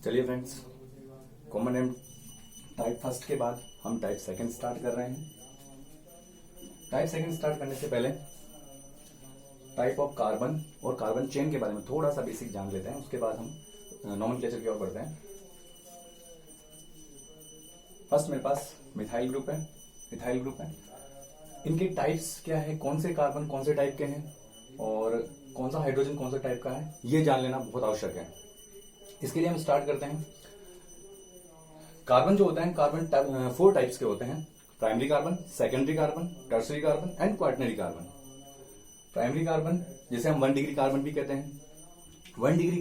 चलिए friends, common and type first के बाद हम टाइप सेकंड स्टार्ट कर रहे हैं। टाइप सेकंड स्टार्ट करने से पहले टाइप ऑफ कार्बन और कार्बन चेन के बारे में थोड़ा सा बेसिक जान लेते हैं, उसके बाद हम नॉमेनक्लेचर की ओर बढ़ते हैं। फर्स्ट मेरे पास मिथाइल ग्रुप है। इनके टाइप्स क्या है, कौन से कार्बन कौन से टाइप के हैं और कौन सा हाइड्रोजन कौन सा टाइप का है, ये जान लेना बहुत आवश्यक है। इसके लिए हम स्टार्ट करते हैं। कार्बन जो होता है, कार्बन 4 टाइप्स के होते हैं: primary carbon, secondary carbon, tertiary carbon and quaternary carbon. Primary carbon जिसे हम 1 डिग्री कार्बन भी कहते हैं। 1 डिग्री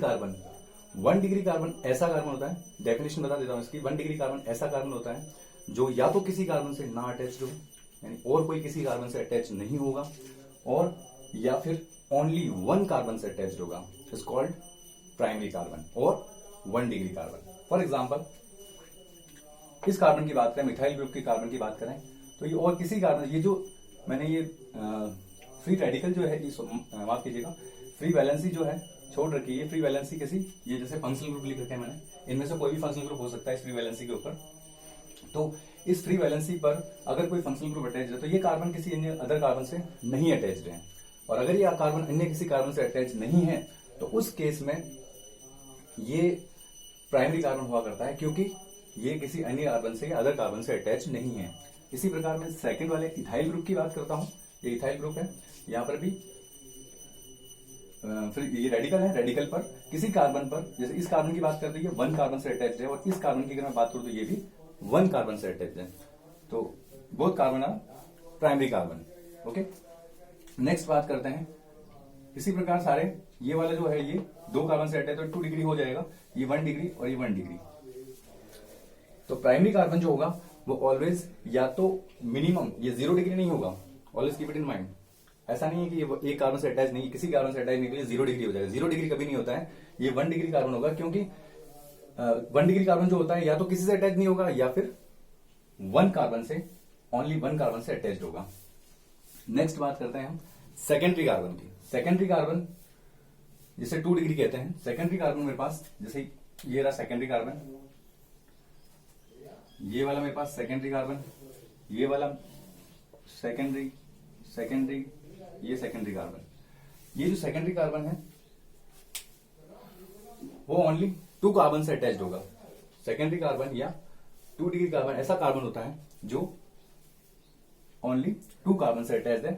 कार्बन ऐसा कार्बन होता है, डेफिनेशन बता देता हूं इसकी। 1 डिग्री कार्बन ऐसा कार्बन होता है जो या तो किसी कार्बन से ना अटैच्ड हो, यानी और कोई किसी कार्बन से अटैच नहीं होगा, और या फिर ओनली 1 कार्बन से अटैच्ड होगा, इज कॉल्ड प्राइमरी कार्बन और 1 डिग्री कार्बन। फॉर एग्जाम्पल, इस कार्बन की बात करें, मिथाइल ग्रुप के कार्बन की बात करें, तो ये और किसी कार्बन, ये जो मैंने ये फ्री रेडिकल जो है, माफ कीजिएगा, फ्री वैलेंसी जो है छोड़ रखी है। फ्री वैलेंसी किसी, ये जैसे फंक्शनल ग्रुप लिख रखे हैं मैंने, इनमें से कोई भी फंक्शनल ग्रुप हो सकता है इस फ्री वैलेंसी के ऊपर। तो इस फ्री वैलेंसी पर अगर कोई फंक्शनल ग्रुप अटैच है तो ये कार्बन किसी अन्य अदर कार्बन से नहीं अटैच्ड है, और अगर ये कार्बन अन्य किसी कार्बन से अटैच नहीं है तो उस केस में ये प्राइमरी कार्बन हुआ करता है, क्योंकि ये किसी अन्य कार्बन से या अदर कार्बन से अटैच नहीं है। इसी प्रकार मैं सेकंड वाले इथाइल ग्रुप की बात करता हूं। ये इथाइल ग्रुप है, यहां पर भी फिर ये रेडिकल है। रेडिकल पर किसी कार्बन पर, जैसे इस कार्बन की बात कर रही है 1 कार्बन से अटैच है, और इस कार्बन की अगर मैं बात करूं तो ये भी 1 कार्बन से अटैच है। तो both carbon are primary carbon. Okay, next बात करते हैं। इसी प्रकार सारे, ये वाला जो है ये 2 कार्बन से अटैच, तो 2 डिग्री हो जाएगा, ये 1 डिग्री और ये 1 डिग्री। तो प्राइमरी कार्बन जो होगा वो ऑलवेज या तो मिनिमम, ये 0 डिग्री नहीं होगा, always keep it in mind. ऐसा नहीं है कि ये एक कार्बन से अटैच नहीं, किसी कार्बन से अटैच नहीं, तो ये 0 डिग्री हो जाएगा। 0 डिग्री कभी नहीं होता है, ये 1 डिग्री कार्बन होगा, क्योंकि 1 डिग्री कार्बन जो होता है या तो किसी से अटैच नहीं होगा या फिर 1 कार्बन से, ओनली 1 कार्बन से अटैच होगा। नेक्स्ट बात करते हैं हम सेकेंडरी कार्बन की। सेकेंडरी कार्बन जिसे 2 डिग्री कहते हैं। सेकेंडरी कार्बन मेरे पास, जैसे ये रहा सेकेंडरी कार्बन, ये वाला मेरे पास सेकेंडरी कार्बन, ये वाला सेकेंडरी, ये सेकेंडरी कार्बन। ये जो सेकेंडरी कार्बन है वो ओनली 2 कार्बन से अटैच्ड होगा। सेकेंडरी कार्बन या 2 डिग्री कार्बन ऐसा कार्बन होता है जो ओनली 2 कार्बन से अटैच्ड है।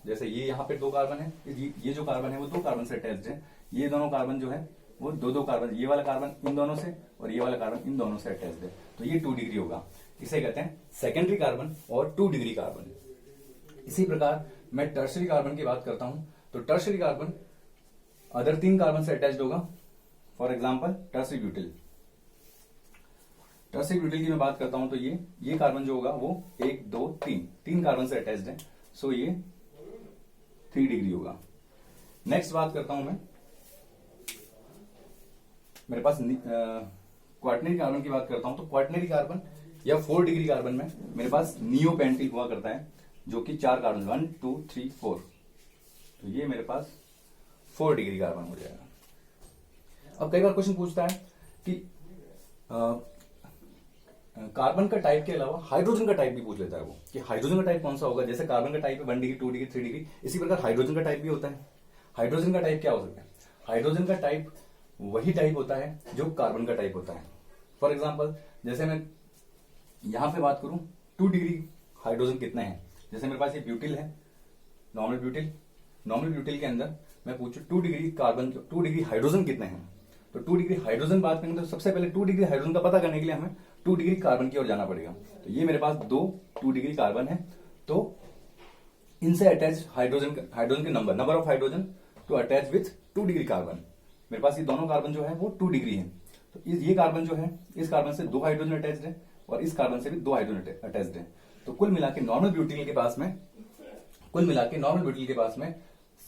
जैसे ये यहाँ पे 2 कार्बन है, ये जो कार्बन है वो 2 कार्बन से अटैच्ड है। ये दोनों कार्बन जो है वो 2 कार्बन, ये वाला कार्बन इन दोनों से और ये वाला कार्बन इन दोनों से अटैच्ड है, तो ये 2 डिग्री होगा। इसे कहते हैं सेकेंडरी कार्बन और 2 डिग्री कार्बन। इसी प्रकार मैं टर्शरी कार्बन की बात करता हूं, तो टर्शरी कार्बन अदर 3 कार्बन से अटैच्ड होगा। For example tertiary butyl. Tertiary butyl की मैं बात करता हूं तो ये कार्बन जो होगा वो 1 2 3 कार्बन से अटैच्ड है, सो ये 3 डिग्री होगा। नेक्स्ट बात करता हूं मैं, मेरे पास क्वाaternary कार्बन की बात करता हूं, तो क्वाaternary कार्बन या 4 डिग्री कार्बन में मेरे पास नियोपेंटिल हुआ करता है, जो कि 4 कार्बन, 1 2 3 4, तो ये मेरे पास 4 डिग्री कार्बन हो जाएगा। अब कई बार क्वेश्चन पूछता है कि कार्बन का टाइप के अलावा हाइड्रोजन का टाइप भी पूछ लेता है वो, कि हाइड्रोजन का टाइप कौन सा होगा। जैसे कार्बन का टाइप है 1 डिग्री 2 डिग्री 3 डिग्री, इसी प्रकार हाइड्रोजन का टाइप भी होता है। हाइड्रोजन का टाइप क्या हो सकता है? हाइड्रोजन का टाइप वही टाइप होता है जो कार्बन का टाइप होता है। फॉर एग्जाम्पल, जैसे मैं यहां पे बात करूं 2 डिग्री हाइड्रोजन कितने हैं, जैसे मेरे पास ये ब्यूटिल है, नॉर्मल ब्यूटिल के अंदर मैं पूछूं 2 डिग्री कार्बन, 2 डिग्री हाइड्रोजन कितने हैं, तो 2 डिग्री हाइड्रोजन बात करेंगे तो सबसे पहले 2 डिग्री हाइड्रोजन का पता करने के लिए हमें 2 डिग्री कार्बन की ओर जाना पड़ेगा। तो ये मेरे पास 2 डिग्री कार्बन है, तो इनसे अटैच हाइड्रोजन के number of hydrogen to attach with 2 degree carbon. मेरे पास ये दोनों कार्बन जो है वो 2 डिग्री है, तो ये कार्बन जो है, इस कार्बन से 2 हाइड्रोजन अटैच्ड है और इस कार्बन से भी 2 हाइड्रोजन अटैच्ड है। तो कुल मिला के नॉर्मल ब्यूटिल के पास में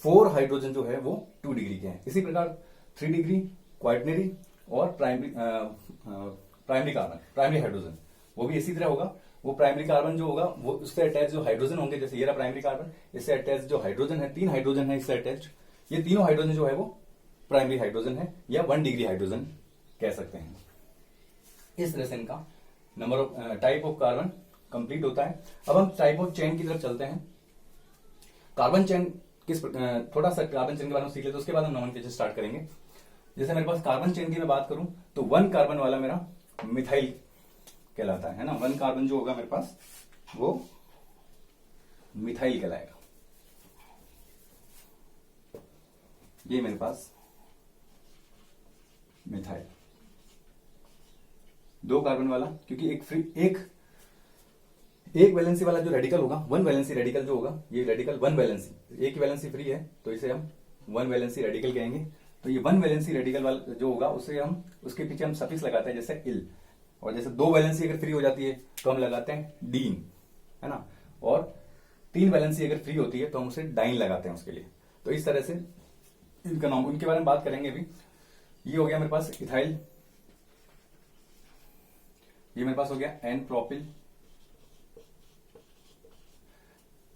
4 हाइड्रोजन जो है वो 2 डिग्री के हैं। इसी प्रकार 3 डिग्री क्वाaternary और प्राइमरी कार्बन, प्राइमरी हाइड्रोजन, वो भी इसी तरह होगा। वो प्राइमरी कार्बन जो होगा वो उससे अटैच जो हाइड्रोजन होंगे, जैसे ये रहा प्राइमरी कार्बन, इससे अटैच जो हाइड्रोजन है, 3 हाइड्रोजन है इससे अटैच, ये तीनों हाइड्रोजन जो है वो प्राइमरी हाइड्रोजन है या 1 डिग्री हाइड्रोजन कह सकते हैं। इस तरह से इनका number of type of carbon complete होता है। अब हम टाइप ऑफ चेन की तरफ चलते हैं। कार्बन चेन थोड़ा सा कार्बन चेन के बारे में सीख लेते, उसके बाद हम नोमेनक्लेचर स्टार्ट करेंगे। जैसे मेरे पास कार्बन चेन की मैं बात करूं तो 1 कार्बन वाला मेरा मिथाइल कहलाता है ना। 1 कार्बन जो होगा मेरे पास वो मिथाइल कहलाएगा। ये मेरे पास मिथाइल। 2 कार्बन वाला, क्योंकि एक वैलेंसी वाला जो रेडिकल होगा, 1 वैलेंसी रेडिकल जो होगा, ये रेडिकल 1 वैलेंसी, एक ही वैलेंसी फ्री है तो इसे हम 1 वैलेंसी रेडिकल कहेंगे। तो ये 1 वैलेंसी रेडिकल वाला जो होगा उसे हम उसके पीछे हम सफिक्स लगाते हैं जैसे इल, और जैसे 2 वैलेंसी अगर फ्री हो जाती है तो हम लगाते हैं डीन, है ना। और 3 वैलेंसी अगर फ्री होती है तो हम उसे डाइन लगाते हैं उसके लिए। तो इस तरह से इनका नाम, उनके बारे में बात करेंगे अभी। ये हो गया मेरे पास इथाइल, ये मेरे पास हो गया एन प्रोपिल।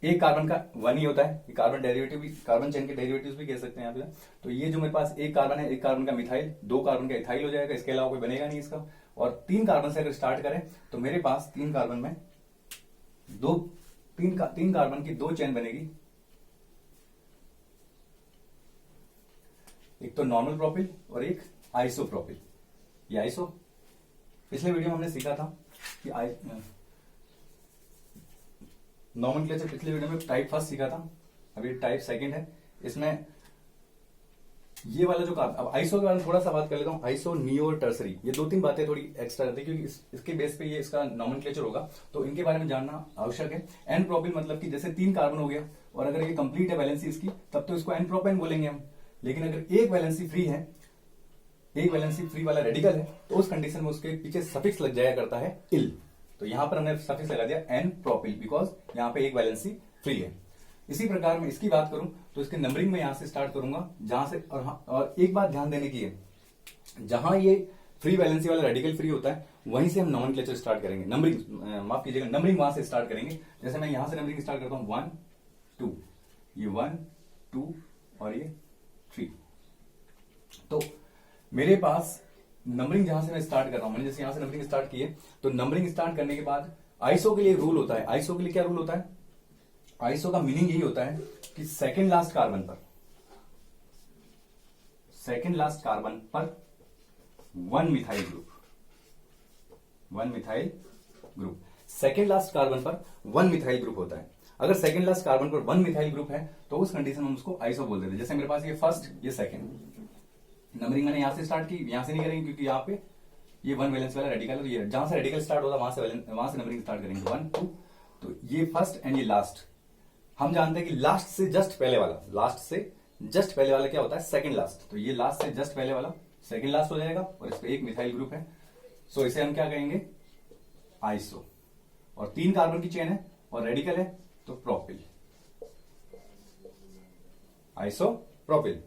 एक कार्बन का 1 ही होता है, ये कार्बन डेरिवेटिव भी, कार्बन चेन के डेरिवेटिव्स भी कह सकते हैं यहाँ पे। तो ये जो मेरे पास एक कार्बन है, एक कार्बन का मिथाइल, 2 कार्बन का इथाइल हो जाएगा, इसके अलावा कोई बनेगा नहीं इसका। और 3 कार्बन से अगर स्टार्ट करें तो मेरे पास 3 कार्बन में तीन कार्बन की 2 चेन बनेगी। एक तो नॉर्मल प्रोपिल और एक आइसोप्रोपिल। ये आइसो, पिछले वीडियो में हमने सीखा था कि नोमेनक्लेचर पिछले वीडियो में टाइप फर्स्ट सीखा था, अभी टाइप सेकंड है। इसमें ये वाला जो अब आइसो के बारे में थोड़ा सा बात कर लेता हूँ। आइसो, नियो और टर्सरी, ये 2-3 बातें थोड़ी एक्स्ट्रा रहती है क्योंकि इसके बेस पे ये इसका नोमेनक्लेचर होगा, तो इनके बारे में जानना आवश्यक है। एन प्रोपिल मतलब कि जैसे 3 कार्बन हो गया और अगर ये कंप्लीट है वैलेंसी इसकी, तब तो इसको एन प्रोपेन बोलेंगे हम। लेकिन अगर एक वैलेंसी फ्री है, एक वैलेंसी फ्री वाला रेडिकल है, तो उस कंडीशन में उसके पीछे सफिक्स लग जाया करता है इल। तो यहां पर हमने सफिक्स लगा दिया एन प्रोपिल, बिकॉज यहां पे एक वैलेंसी फ्री है। इसी प्रकार में इसकी बात करूं तो इसके नंबरिंग में यहां से स्टार्ट करूंगा जहां से, और एक बात ध्यान देने की है, जहां ये फ्री वैलेंसी वाला रेडिकल फ्री होता है वहीं से हम नोमेनक्लेचर स्टार्ट करेंगे। नंबरिंग माफ कीजिएगा, नंबरिंग वहां से स्टार्ट करेंगे। जैसे मैं यहां से नंबरिंग स्टार्ट करता हूं 1 2, ये 1 2 और ये 3। तो मेरे पास नंबरिंग जहां से मैं स्टार्ट कर रहा हूं, मैंने जैसे यहां से नंबरिंग स्टार्ट की है, तो नंबरिंग स्टार्ट करने के बाद आइसो के लिए रूल होता है। आइसो के लिए क्या रूल होता है? आइसो का मीनिंग यही होता है कि सेकंड लास्ट कार्बन पर 1 methyl group, 1 methyl group, second last carbon पर 1 मिथाइल ग्रुप होता है। अगर सेकंड लास्ट कार्बन पर 1 मिथाइल ग्रुप है तो उस कंडीशन में हम उसको आइसो बोल देते हैं। जैसे मेरे पास ये फर्स्ट, ये सेकंड, नंबरिंग मैंने यहां से स्टार्ट की, यहां से नहीं करेंगे क्योंकि यहाँ पे ये 1 वैलेंस वाला रेडिकल है, ये जहां से रेडिकल स्टार्ट होता है वहां से नंबरिंग स्टार्ट करेंगे 1 2। तो ये फर्स्ट एंड ये लास्ट। हम जानते हैं कि लास्ट से जस्ट पहले वाला क्या होता है? Second last. तो ये लास्ट से जस्ट पहले वाला सेकंड लास्ट हो जाएगा और इस पे एक मिथाइल ग्रुप है, सो इसे हम क्या कहेंगे? आइसो। और 3 कार्बन की चेन है और रेडिकल है तो प्रोपिल, आइसो प्रोपिल।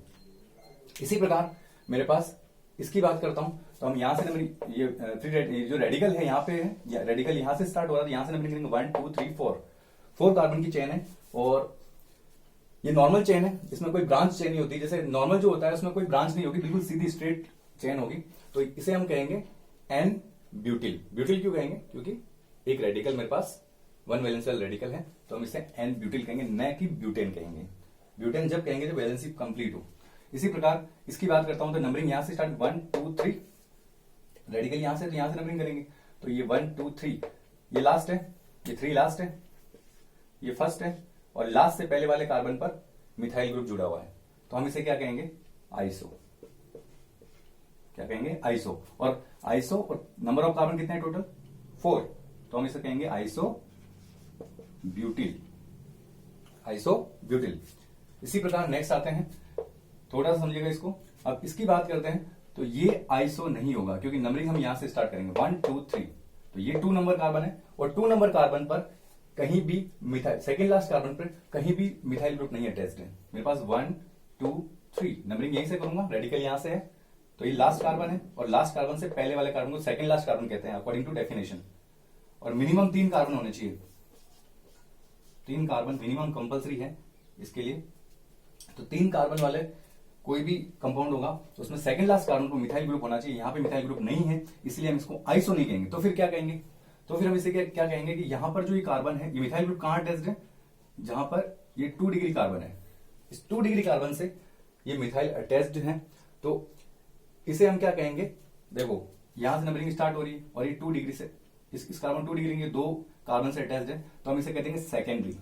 इसी प्रकार मेरे पास इसकी बात करता हूं तो हम यहां से नंबरिंग, ये जो रेडिकल है यहां पे है, रेडिकल यहां से स्टार्ट हो रहा है, यहां से नंबरिंग करेंगे 1 2 3 4 कार्बन की चेन है और ये नॉर्मल चेन है, इसमें कोई ब्रांच चेन नहीं होती। जैसे नॉर्मल जो होता है उसमें कोई ब्रांच नहीं होगी, बिल्कुल सीधी स्ट्रेट चेन होगी। तो इसे हम कहेंगे एन ब्यूटिल। ब्यूटिल क्यों कहेंगे? क्योंकि एक रेडिकल मेरे पास 1 वैलेंस वाला रेडिकल है, तो हम इसे एन ब्यूटिल कहेंगे, न कि ब्यूटेन कहेंगे। ब्यूटेन जब कहेंगे जब वैलेंसी कंप्लीट हो। इसी प्रकार इसकी बात करता हूं तो नंबरिंग यहां से स्टार्ट 1 2 3, रेडिकल यहां से, तो यहां से नंबरिंग करेंगे। तो ये 1 2 3, ये लास्ट है, ये 3 लास्ट है, ये फर्स्ट है और लास्ट से पहले वाले कार्बन पर मिथाइल ग्रुप जुड़ा हुआ है, तो हम इसे क्या कहेंगे? आइसो। क्या कहेंगे? आइसो। और आइसो, और नंबर ऑफ कार्बन कितने हैं टोटल? 4, तो हम इसे कहेंगे आइसो ब्यूटिल, आइसो ब्यूटिल। इसी प्रकार नेक्स्ट आते हैं, थोड़ा सा समझिएगा इसको। अब इसकी बात करते हैं तो ये आइसो नहीं होगा क्योंकि नंबरिंग हम यहां से स्टार्ट करेंगे 1 2 3। तो ये 2 नंबर कार्बन है और 2 नंबर कार्बन पर कहीं भी मिथाइल, सेकेंड लास्ट कार्बन पर कहीं भी मिथाइल ग्रुप नहीं अटैच्ड है। मेरे पास 1 2 3, नंबरिंग यहीं से करूंगा, रेडिकल यहां से है, तो ये लास्ट कार्बन है और लास्ट कार्बन से पहले वाले कार्बन को सेकेंड लास्ट कार्बन कहते हैं अकॉर्डिंग टू डेफिनेशन। और मिनिमम 3 कार्बन होने चाहिए, 3 कार्बन मिनिमम कंपलसरी है इसके लिए। तो 3 कार्बन वाले कोई भी कंपाउंड होगा तो उसमें सेकंड लास्ट कार्बन पर मिथाइल ग्रुप होना चाहिए। यहाँ पे मिथाइल ग्रुप नहीं है, इसलिए हम इसको आइसो नहीं कहेंगे। तो फिर क्या कहेंगे? तो फिर हम इसे क्या कहेंगे कि यहाँ पर जो ये कार्बन है, ये मिथाइल ग्रुप कहाँ अटैच्ड है? जहां पर ये 2 डिग्री कार्बन है, इस 2 डिग्री कार्बन से ये मिथाइल अटैच्ड है। तो इसे हम क्या कहेंगे? देखो यहां से नंबरिंग स्टार्ट हो रही है और ये 2 डिग्री से इस कार्बन 2 डिग्री के 2 कार्बन से अटैच्ड है, तो हम इसे कहते हैं सेकेंडरी।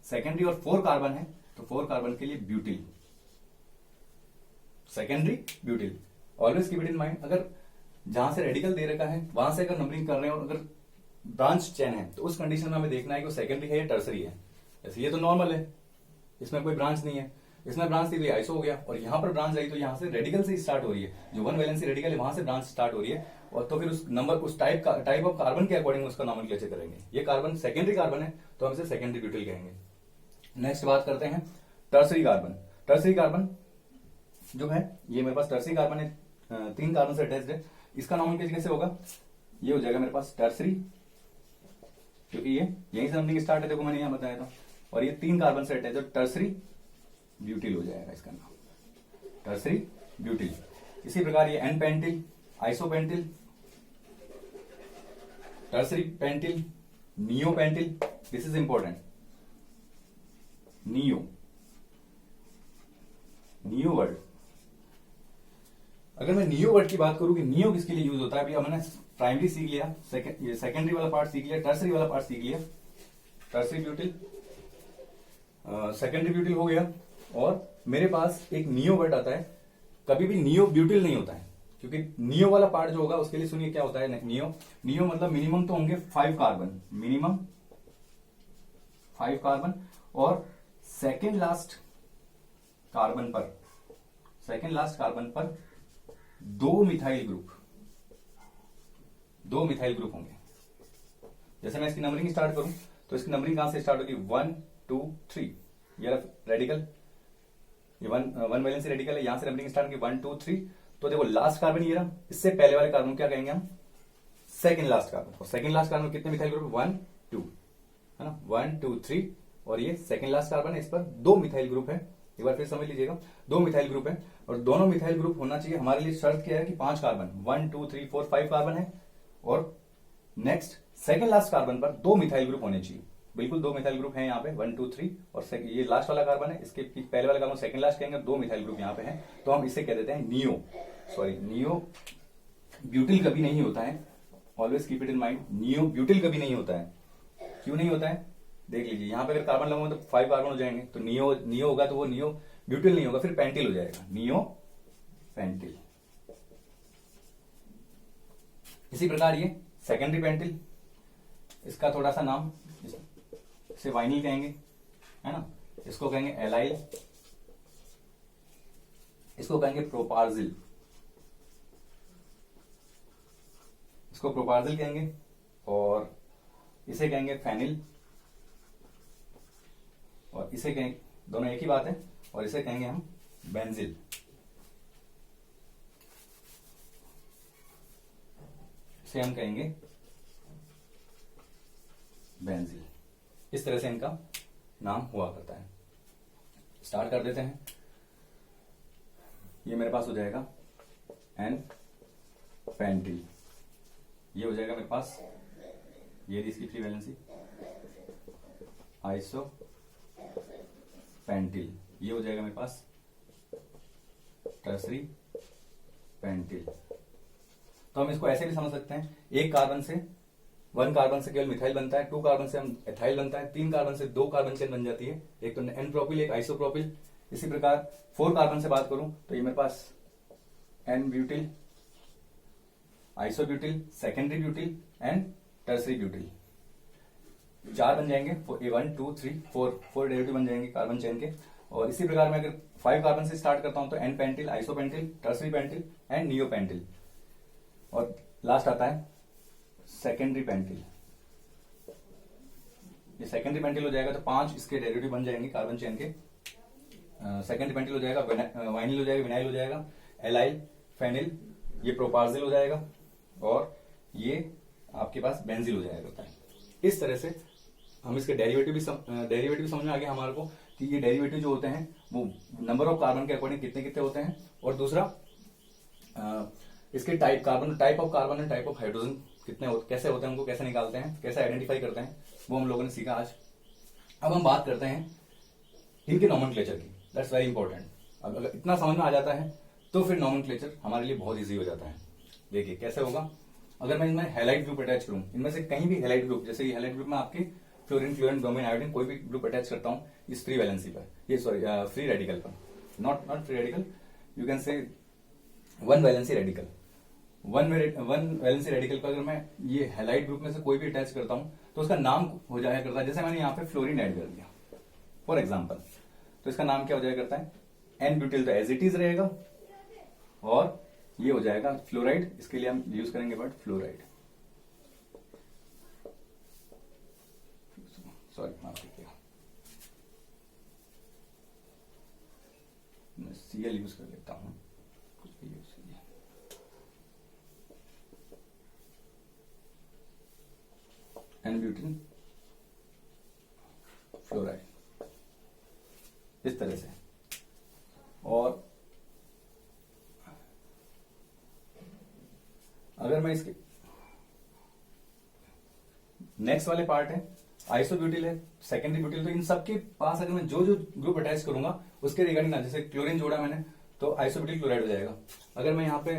सेकेंडरी और 4 कार्बन है तो 4 कार्बन के लिए butyl, secondary butyl. Always keep it in mind, अगर जहां से रेडिकल दे रखा है वहां से अगर नंबरिंग कर रहे हैं और अगर ब्रांच चेन है तो उस कंडीशन में हमें देखना है कि वो सेकेंडरी है या टर्सरी है। जैसे ये तो नॉर्मल है, इसमें कोई ब्रांच नहीं है, इसमें ब्रांच थी तो आइसो हो गया, और यहां पर ब्रांच आई तो यहां से रेडिकल से स्टार्ट हो रही है, जो 1 वैलेंसी रेडिकल है वहां से ब्रांच स्टार्ट हो रही है, और तो फिर उस नंबर उस टाइप ऑफ कार्बन के अकॉर्डिंग उसका नॉमेनक्लेचर करेंगे। ये कार्बन सेकेंडरी कार्बन है तो हम इसे सेकेंडरी ब्यूटिल कहेंगे। नेक्स्ट बात करते हैं टर्सरी कार्बन। टर्सरी कार्बन जो है, ये मेरे पास टर्सरी कार्बन है, 3 कार्बन से अटैच्ड है। इसका नॉमेनक्लेचर कैसे होगा? ये हो जाएगा मेरे पास टर्सरी, क्योंकि ये यहीं से नंबरिंग स्टार्ट है, देखो मैंने यहां बताया था, और ये 3 कार्बन से अटैच है, टर्सरी ब्यूटिल हो जाएगा इसका नाम, टर्सरी ब्यूटिल। इसी प्रकार ये n pentyl, isopentyl, tertiary pentyl, neo pentyl. This is important, neo, neo word. अगर मैं नियो वर्ड की बात करूं कि नियो किसके लिए यूज होता है, अभी हमने प्राइमरी सीख लिया, सेकेंडरी वाला पार्ट सीख लिया, टर्सरी वाला पार्ट सीख लिया, टर्सरी ब्यूटिल, सेकेंडरी ब्यूटिल हो गया, और मेरे पास एक नियो वर्ड आता है। कभी भी नियो ब्यूटिल नहीं होता है, क्योंकि नियो वाला पार्ट जो होगा उसके लिए सुनिए क्या होता है। नियो, नियो मतलब मिनिमम तो होंगे 5 कार्बन, मिनिमम 5 कार्बन, और सेकेंड लास्ट कार्बन पर 2 मिथाइल ग्रुप होंगे। जैसे मैं इसकी नंबरिंग स्टार्ट करूं तो इसकी नंबरिंग कहां से स्टार्ट होगी? 1 2 3, ये रेडिकल, ये वन वैलेंसी रेडिकल है, यहां से नंबरिंग स्टार्ट होगी 1 2 3। तो देखो लास्ट कार्बन ये रहा, इससे पहले वाले कार्बन क्या कहेंगे हम? Second last carbon. और सेकंड लास्ट कार्बन कितने मिथाइल ग्रुप? 1 2, है ना, 1 2 3, और ये सेकंड लास्ट कार्बन है, इस पर 2 मिथाइल ग्रुप है। एक बार फिर समझ लीजिएगा, 2 मिथाइल ग्रुप है, और दोनों मिथाइल ग्रुप होना चाहिए। हमारे लिए शर्त क्या है कि 5 कार्बन, 1 2 3 4 5 कार्बन है, और नेक्स्ट सेकंड लास्ट कार्बन पर 2 मिथाइल ग्रुप होने चाहिए। बिल्कुल 2 मिथाइल ग्रुप है यहाँ पे, 1 2 3, और ये लास्ट वाला कार्बन है, इसके पहले वाला कार्बन सेकंड लास्ट कहेंगे, 2 मिथाइल ग्रुप यहाँ पे है, तो हम इसे कह देते हैं नियो। नियो ब्यूटिल कभी नहीं होता है, always keep it in mind, neo butyl कभी नहीं होता है। क्यों नहीं होता है? देख लीजिए, यहाँ पे अगर कार्बन लगाऊंगा तो 5 कार्बन हो जाएंगे, तो नियो होगा तो वो नियो ब्यूटिल नहीं होगा, फिर पेंटिल हो जाएगा, नियो पेंटिल। इसी प्रकार ये सेकेंडरी पेंटिल, इसका थोड़ा सा नाम, इसे वाइनिल कहेंगे, है ना, इसको कहेंगे एलाइल, इसको कहेंगे प्रोपार्जिल, इसको प्रोपार्जिल कहेंगे, और इसे कहेंगे फेनिल, और इसे कहेंगे, दोनों एक ही बात है, और इसे कहेंगे हम बेंजिल। इसे हम कहेंगे बेंजिल। इस तरह से इनका नाम हुआ करता है। स्टार्ट कर देते हैं। ये मेरे पास हो जाएगा एन पेंटिल, ये हो जाएगा मेरे पास, ये इसकी फ्री वैलेंसी, आइसो पेंटिल, ये हो जाएगा मेरे पास टर्सरी पेंटिल। तो हम इसको ऐसे भी समझ सकते हैं, 1 कार्बन से केवल मिथाइल बनता है, 2 कार्बन से हम एथाइल बनता है, 3 कार्बन से 2 कार्बन चेन बन जाती है, एक तो एन प्रोपिल, एक आइसोप्रोपिल। इसी प्रकार 4 कार्बन से बात करूं तो ये मेरे पास n butyl, isobutyl, secondary butyl and tertiary butyl, 4 बन जाएंगे, 1 2 3 4 डेरिवेटिव बन जाएंगे कार्बन चेन के। और इसी प्रकार मैं अगर 5 कार्बन से स्टार्ट करता हूं तो n pentyl, isopentyl, tertiary pentyl and neo pentyl, और लास्ट आता है सेकेंडरी पेंटिल। ये सेकेंडरी पेंटिल हो जाएगा तो 5 इसके डेरिवेटिव बन जाएंगे कार्बन चेन के। सेकेंडरी पेंटिल हो जाएगा, वाइनिल हो जाएगा, विनाइल हो जाएगा, एलाइल, फेनिल, ये प्रोपार्जिल हो जाएगा, और ये आपके पास बेंजिल हो जाएगा। इस तरह से हम इसके डेरिवेटिव भी समझ में आ गया हमारे को कि ये डेरिवेटिव जो होते हैं वो नंबर ऑफ कार्बन के अकॉर्डिंग कितने कितने होते हैं, और दूसरा इसके type of carbon and type of hydrogen कैसे होते हैं, उनको कैसे निकालते हैं, कैसे आइडेंटिफाई करते हैं, वो हम लोगों ने सीखा आज। अब हम बात करते हैं इनके नॉमेनक्लेचर की। That's very important. अब अगर इतना समझ में आ जाता है तो फिर नॉमेनक्लेचर हमारे लिए बहुत ईजी हो जाता है। देखिए कैसे होगा। अगर मैं इनमें हैलाइड ग्रुप अटैच करूं, इनमें से कहीं भी हैलाइड ग्रुप, जैसे ये हैलाइड ग्रुप में आपके फ्लोरीन, फ्लोरीन, ब्रोमीन, आयोडीन कोई भी ग्रुप अटैच करता हूं इस फ्री वैलेंसी पर, ये सॉरी फ्री रेडिकल पर, not free radical, you can say one valency radical. One valency radical पर अगर मैं ये हैलाइड ग्रुप में से कोई भी अटैच करता हूं तो उसका नाम हो जाया करता है, जैसे मैंने यहाँ पे फ्लोरीन ऐड कर दिया फॉर एग्जाम्पल, तो इसका नाम क्या हो जाया करता है, एन ब्यूटिल, तो एज इट इज रहेगा, और ये हो जाएगा फ्लोराइड। इसके लिए हम यूज करेंगे वर्ड फ्लोराइड, सॉरी माफ कीजिएगा, मैं सीएल यूज कर लेता हूं, कुछ भी यूज कीजिए। एन ब्यूटिल फ्लोराइड, इस तरह से। और अगर मैं इसके नेक्स्ट वाले पार्ट है आइसोब्यूटिल है, सेकेंडरी ब्यूटिल, तो इन सबके पास अगर मैं जो जो ग्रुप अटैच करूंगा उसके रिगार्डिंग ना, जैसे क्लोरीन जोड़ा मैंने तो आइसोब्यूटिल क्लोराइड हो जाएगा। अगर मैं यहाँ पे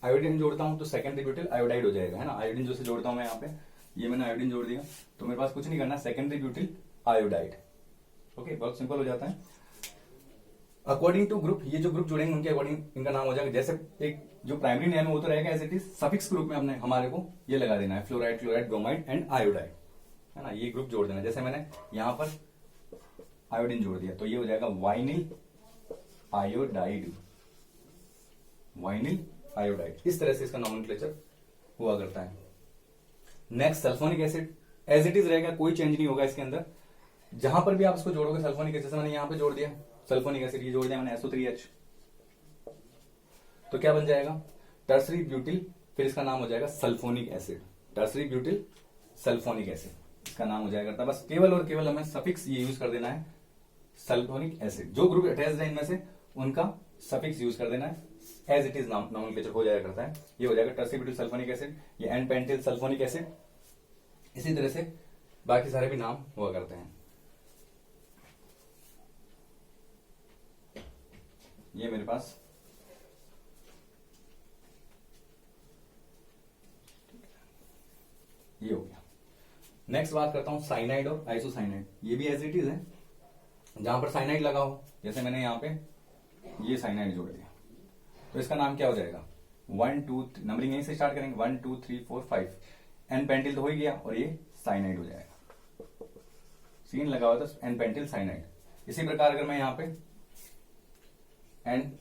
आयोडीन जोड़ता हूं तो सेकेंडरी ब्यूटिल आयोडाइड हो जाएगा, है ना। आयोडीन जो से जोड़ता हूं मैं यहाँ पे, ये मैंने आयोडीन जोड़ दिया तो मेरे पास कुछ नहीं करना, सेकेंडरी ब्यूटिल आयोडाइड। ओके, बहुत सिंपल हो जाता है। अकॉर्डिंग टू ग्रुप, ये जो ग्रुप जुड़ेंगे उनके अकॉर्डिंग इनका नाम हो जाएगा। जैसे एक जो प्राइमरी नेम है वो तो रहेगा as it is, suffix group में हमने हमारे को ये लगा देना है, fluoride, chloride, bromide and iodide, है ना। ये ग्रुप जोड़ देना है। जैसे मैंने यहां पर आयोडीन जोड़ दिया तो ये हो जाएगा वाइनिल आयोडाइड, वाइनिल आयोडाइड। इस तरह से इसका नॉमेनक्लेचर हुआ करता है। Next sulphonic acid, as it is रहेगा, कोई चेंज नहीं होगा इसके अंदर। जहां पर भी आप इसको जोड़ोगे सल्फोनिक एसिड, जैसे मैंने यहां पे जोड़ दिया सल्फोनिक एसिड, ये जोड़ दिया मैंने SO3H, तो क्या बन जाएगा, टर्सरी ब्यूटिल, फिर इसका नाम हो जाएगा sulphonic acid, tertiary butyl sulphonic acid, इसका नाम हो जाएगा। बस केवल और केवल हमें सफिक्स ये यूज कर देना है, सल्फोनिक एसिड। जो ग्रुप अटैच्ड है इनमें से उनका सफिक्स यूज कर देना है, एज इट इज नॉमेनक्लेचर हो जाया करता है। ये हो जाएगा टर्सरी ब्यूटिल सल्फोनिक एसिड, ये एन पेंटिल सल्फोनिक एसिड। इसी तरह से बाकी सारे भी नाम हुआ करते हैं। ये मेरे पास ये हो गया। नेक्स्ट बात करता हूं साइनाइड और आइसोसाइनाइड। ये भी एज इट इज है, जहां पर साइनाइड लगा हो, जैसे मैंने यहां पे ये साइनाइड जोड़ दिया तो इसका नाम क्या हो जाएगा, 1 2 नंबरिंग यहीं से स्टार्ट करेंगे, 1 2 3 4 5, एन पेंटिल तो हो ही गया और ये साइनाइड हो जाएगा। सीन लगा हुआ था एन पेंटिल साइनाइड। इसी प्रकार अगर मैं यहां पे N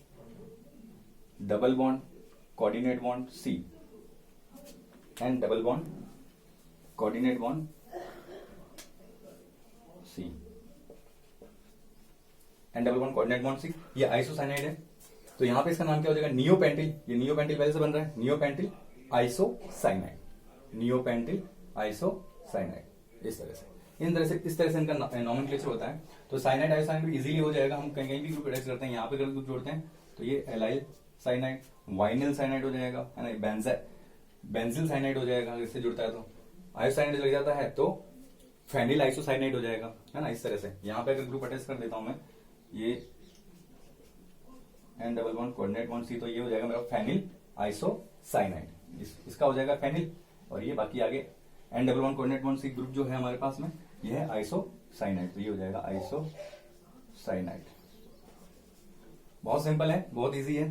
double bond coordinate bond C, N double bond coordinate bond C, N double bond coordinate bond C, ये आइसोसाइनाइड है। तो यहां पे इसका नाम क्या हो जाएगा, नियोपेंटिल। ये नियोपेंटिल पहले से बन रहा है, नियोपेंटिल आइसोसाइनाइड, नियोपेंटिल आइसोसाइनाइड। इस तरह से इस तरह से इनका नॉमेनक्लेचर होता है। तो साइनाइड आइसोसाइनाइड भी इजीली हो जाएगा। हम कहीं भी ग्रुप अटैच करते हैं, यहाँ पे अगर ग्रुप जोड़ते हैं तो ये एलाइल साइनाइड, वाइनिल साइनाइड हो जाएगा, है ना, बेंजिल साइनाइड हो जाएगा अगर इससे जुड़ता है तो। आयोसाइनाइड लग जाता है तो फेनिल आइसोसाइनाइड हो जाएगा, है ना। इस तरह से यहाँ पे अगर ग्रुप अटैच कर देता हूं मैं, ये N double bond coordinate bond C, तो ये हो जाएगा मेरा फेनिल आइसोसाइनाइड। इसका हो जाएगा फेनिल, और ये बाकी आगे N double bond coordinate bond C group जो है हमारे पास में, ये है आइसोसाइनाइड, तो ये हो जाएगा आइसोसाइनाइड। बहुत सिंपल है, बहुत इजी है।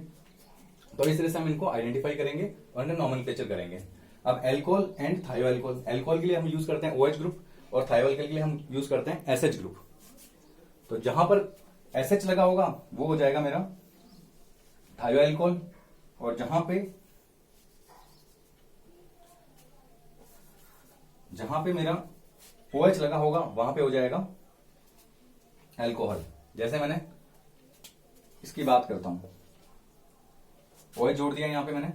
तो इस तरह से हम इनको आइडेंटिफाई करेंगे और इनका नॉमेनक्लेचर करेंगे। अब एल्कोहल एंड थायोएल्कोहल, एल्कोहल के लिए हम यूज करते हैं OH ग्रुप और थायोएल्कोहल के लिए हम यूज करते हैं SH ग्रुप। तो जहां पर SH लगा होगा वो हो जाएगा मेरा थायोएल्कोहल, और जहां पे मेरा OH लगा होगा वहां पे हो जाएगा एल्कोहल। जैसे मैंने इसकी बात करता हूं, OH जोड़ दिया यहां पे मैंने,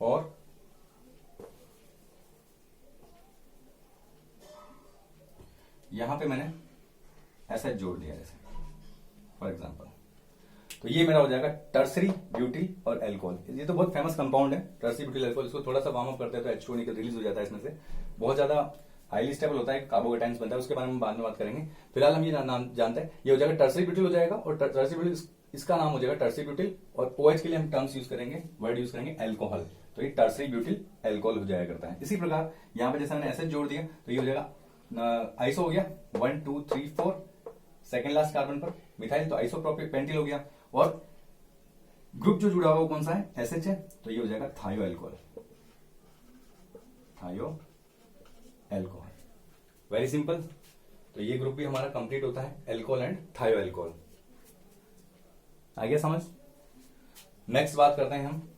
और यहां पे मैंने SH जोड़ दिया, जैसे फॉर एग्जाम्पल। तो ये मेरा हो जाएगा टर्सरी ब्यूटिल और एल्कोहल। ये तो बहुत फेमस कंपाउंड है टर्सरी ब्यूटिल एल्कोहल। इसको थोड़ा सा वार्म अप करते हैं तो H2O निकल रिलीज हो जाता है इसमें से, बहुत ज्यादा हाईली स्टेबल होता है, कार्बोकेटाइंस बनता है, उसके बारे में बाद में बात करेंगे। फिलहाल हम ये नाम जानते हैं, ये हो जाएगा टर्सरी ब्यूटिल हो जाएगा, और टर्सरी ब्यूटिल इसका नाम हो जाएगा टर्सरी ब्यूटिल, और OH के लिए हम टर्म्स यूज करेंगे, वर्ड यूज करेंगे एल्कोहल। तो ये टर्सरी ब्यूटिल एल्कोहल हो जाया करता है। इसी प्रकार यहाँ पे जैसे मैंने एसिड जोड़ दिया तो ये हो जाएगा आइसो हो गया 1 2 3 4, सेकेंड लास्ट कार्बन पर मिथाइल, तो आइसोप्रोपिक पेंटिल हो गया। और ग्रुप जो जुड़ा हुआ वो कौन सा है, एसएच है, तो ये हो जाएगा थायो एल्कोहल, थायो एल्कोहल। Very simple. तो ये ग्रुप भी हमारा कंप्लीट होता है, एल्कोहल एंड थायो एल्कोहल। आ गया समझ। नेक्स्ट बात करते हैं हम,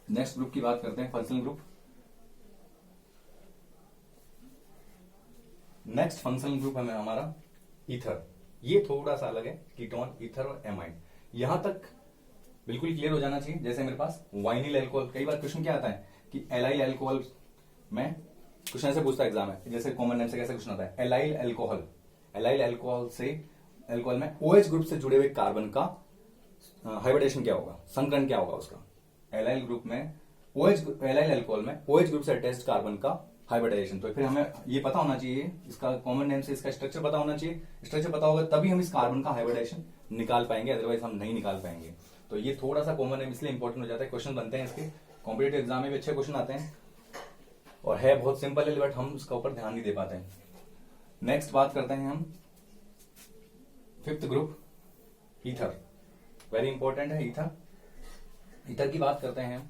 नेक्स्ट ग्रुप की बात करते हैं, functional group. Next functional group है हमारा ईथर। ये थोड़ा सा अलग है, कीटोन, ईथर और एमाइड। यहां तक बिल्कुल क्लियर हो जाना चाहिए। जैसे मेरे पास वाइनिल एल्कोहल, कई बार क्वेश्चन क्या आता है कि एलाइल एल्कोहल में क्वेश्चन ऐसे पूछता है एग्जाम में, जैसे कॉमन नेम से कैसे क्वेश्चन आता है, एलाइल एल्कोहल, एलाइल एल्कोहल से एल्कोहल में OH ग्रुप से जुड़े हुए कार्बन का हाइब्रिडेशन क्या होगा, संकरण क्या होगा उसका। एलाइल ग्रुप में OH, एलाइल एल्कोहल में OH ग्रुप से अटैच्ड कार्बन का हाइब्रिडाइजेशन। तो फिर हमें ये पता होना चाहिए, इसका कॉमन नेम से इसका स्ट्रक्चर पता होना चाहिए। स्ट्रक्चर पता होगा तभी हम इस कार्बन का हाइब्रिडाइजेशन निकाल पाएंगे, अदरवाइज हम नहीं निकाल पाएंगे। तो ये थोड़ा सा कॉमन नेम इसलिए इंपॉर्टेंट हो जाता है, क्वेश्चन बनते हैं इसके, कॉम्पिटेटिव एग्जाम में भी अच्छे क्वेश्चन आते हैं, और है बहुत सिंपल है, बट हम उसका ऊपर ध्यान नहीं दे पाते हैं। नेक्स्ट बात करते हैं हम fifth group, ether. Very important है ईथर। ईथर की बात करते हैं हम।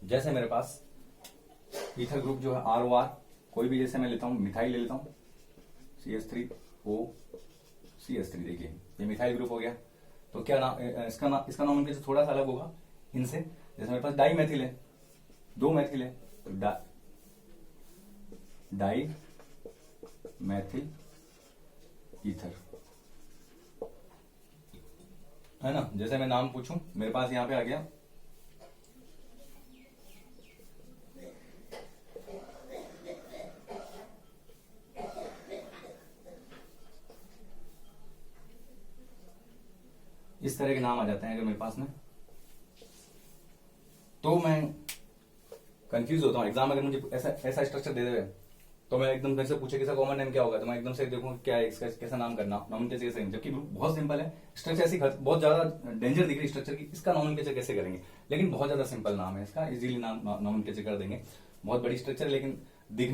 जैसे मेरे पास ईथर ग्रुप जो है ROR, कोई भी जैसे मैं लेता हूं, मिथाइल ले लेता हूं, CH3O CH3, देखिए ये मिथाइल ग्रुप हो गया। तो क्या नाम इसका नाम उनके से थोड़ा सा अलग होगा इनसे। जैसे मेरे पास डाई मैथिल है, 2 मैथिल है, तो डाई मैथिल ईथर है ना। जैसे मैं नाम पूछूं, मेरे पास यहां पे आ गया इस तरह के नाम आ जाते हैं अगर मेरे पास में, तो मैं कंफ्यूज होता हूँ। एग्जाम अगर मुझे ऐसा स्ट्रक्चर दे दे तो मैं एकदम मेरे से पूछे कि कॉमन नेम क्या होगा, तो मैं एकदम से देखूं क्या है इसका, कैसा नाम करना, नॉमेनक्लेचर कैसे, जबकि बहुत सिंपल है स्ट्रक्चर। ऐसी बहुत ज्यादा डेंजर दिख रही स्ट्रक्चर की, इसका नॉमेनक्लेचर कैसे करेंगे, लेकिन बहुत ज्यादा सिंपल नाम है इसका, इजीली नाम नॉमेनक्लेचर कर देंगे। बहुत बड़ी स्ट्रक्चर है लेकिन